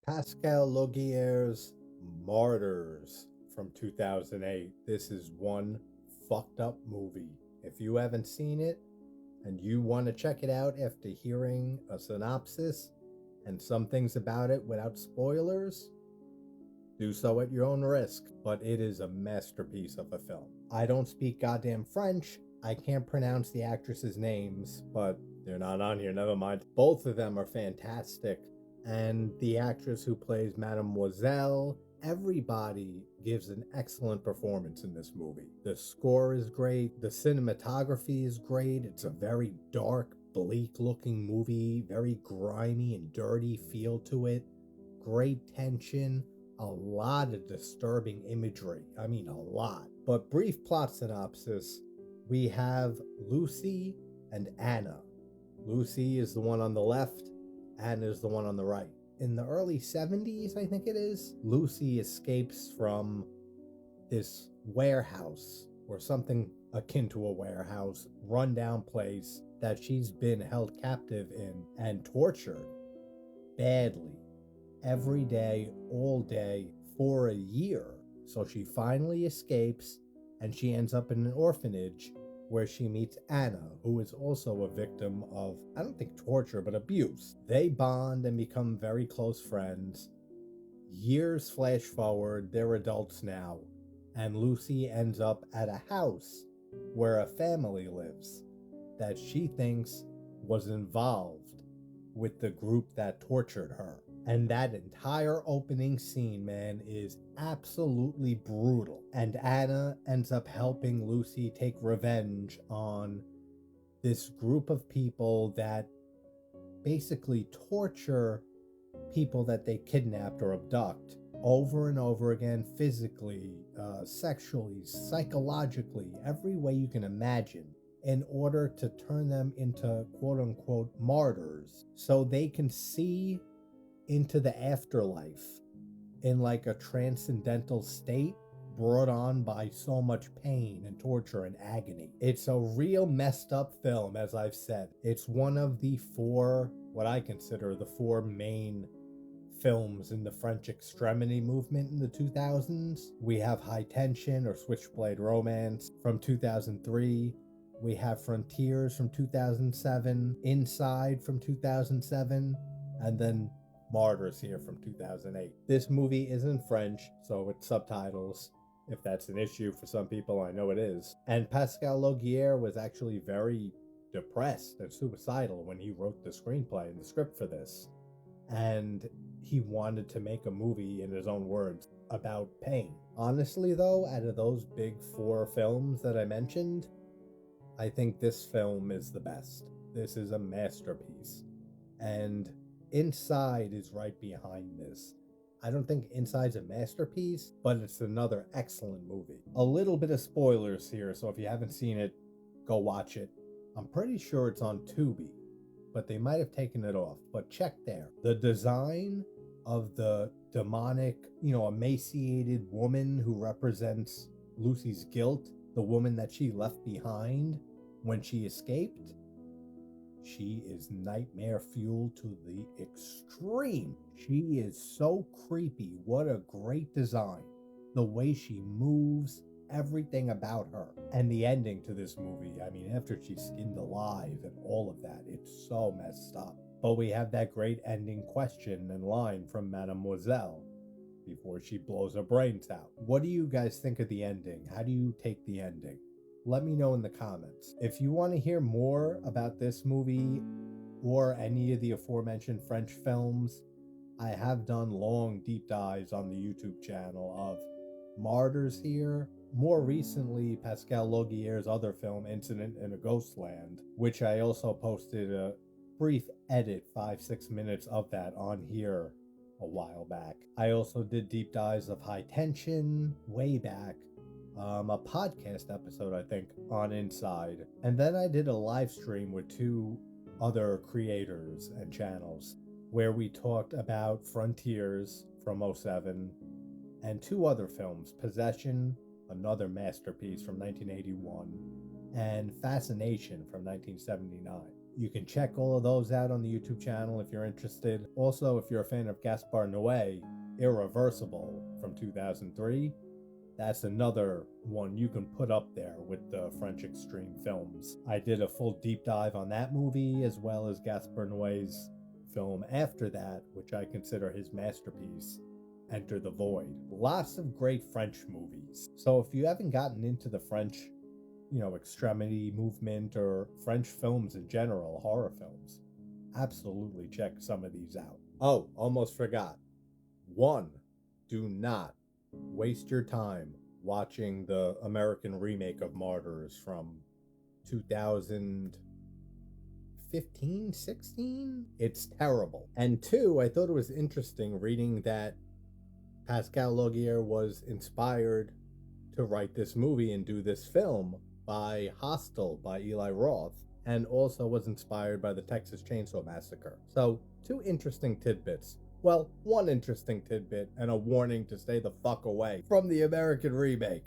Pascal Laugier's Martyrs from 2008. This is one fucked up movie. If you haven't seen it and you want to check it out after hearing a synopsis and some things about it without spoilers, do so at your own risk. But it is a masterpiece of a film. I don't speak goddamn French. I can't pronounce the actresses' names, but they're not on here, never mind. Both of them are fantastic. And the actress who plays Mademoiselle, everybody gives an excellent performance in this movie. The score is great, the cinematography is great. It's a very dark, bleak looking movie, very grimy and dirty feel to it. Great tension, a lot of disturbing imagery. I mean, a lot. But brief plot synopsis, we have Lucie and Anna. Lucie is the one on the left, Anna is the one on the right. In the early 70s, I think it is, Lucie escapes from this warehouse or something akin to a warehouse, rundown place that she's been held captive in and tortured badly every day, all day, for a year. So she finally escapes and she ends up in an orphanage where she meets Anna, who is also a victim of, I don't think torture, but abuse. They bond and become very close friends. Years flash forward, they're adults now, and Lucie ends up at a house where a family lives that she thinks was involved with the group that tortured her. And that entire opening scene, man, is absolutely brutal. And Anna ends up helping Lucie take revenge on this group of people that basically torture people that they kidnapped or abduct over and over again, physically, sexually, psychologically, every way you can imagine, in order to turn them into quote-unquote martyrs so they can see into the afterlife in like a transcendental state brought on by so much pain and torture and agony. It's a real messed up film, as I've said. It's one of the four, what I consider the four main films in the French Extremity movement in the 2000s. We have High Tension or Switchblade Romance from 2003. We have Frontiers from 2007, Inside from 2007, and then Martyrs here from 2008. This movie is in French, so it's subtitles. If that's an issue for some people, I know it is. And Pascal Laugier was actually very depressed and suicidal when he wrote the screenplay and the script for this. And he wanted to make a movie, in his own words, about pain. Honestly, though, out of those big four films that I mentioned, I think this film is the best. This is a masterpiece. And Inside is right behind this. I don't think Inside's a masterpiece, but it's another excellent movie. A little bit of spoilers here, so if you haven't seen it, go watch it. I'm pretty sure it's on Tubi, but they might have taken it off. But check there. The design of the demonic, emaciated woman who represents Lucie's guilt, the woman that she left behind when she escaped, she is nightmare fuel to the extreme. She is so creepy. What a great design. The way she moves, everything about her. And the ending to this movie, I mean, after she's skinned alive and all of that, it's so messed up. But we have that great ending question and line from Mademoiselle before she blows her brains out. What do you guys think of the ending? How do you take the ending? Let me know in the comments. If you want to hear more about this movie or any of the aforementioned French films, I have done long deep dives on the YouTube channel of Martyrs here. More recently, Pascal Laugier's other film, Incident in a Ghostland, which I also posted a brief edit, 5-6 minutes of that on here a while back. I also did deep dives of High Tension way back. A podcast episode, I think, on Inside. And then I did a live stream with two other creators and channels where we talked about Frontiers from 2007 and two other films, Possession, another masterpiece from 1981, and Fascination from 1979. You can check all of those out on the YouTube channel if you're interested. Also, if you're a fan of Gaspar Noé, Irreversible from 2003, that's another one you can put up there with the French extreme films. I did a full deep dive on that movie, as well as Gaspar Noé's film after that, which I consider his masterpiece, Enter the Void. Lots of great French movies. So if you haven't gotten into the French, Extremity movement or French films in general, horror films, absolutely check some of these out. Oh, almost forgot. 1, do not waste your time watching the American remake of Martyrs from 2015, 16? It's terrible. And 2, I thought it was interesting reading that Pascal Laugier was inspired to write this movie and do this film by Hostel by Eli Roth, and also was inspired by the Texas Chainsaw Massacre. So 2 interesting tidbits. Well, 1 interesting tidbit and a warning to stay the fuck away from the American remake.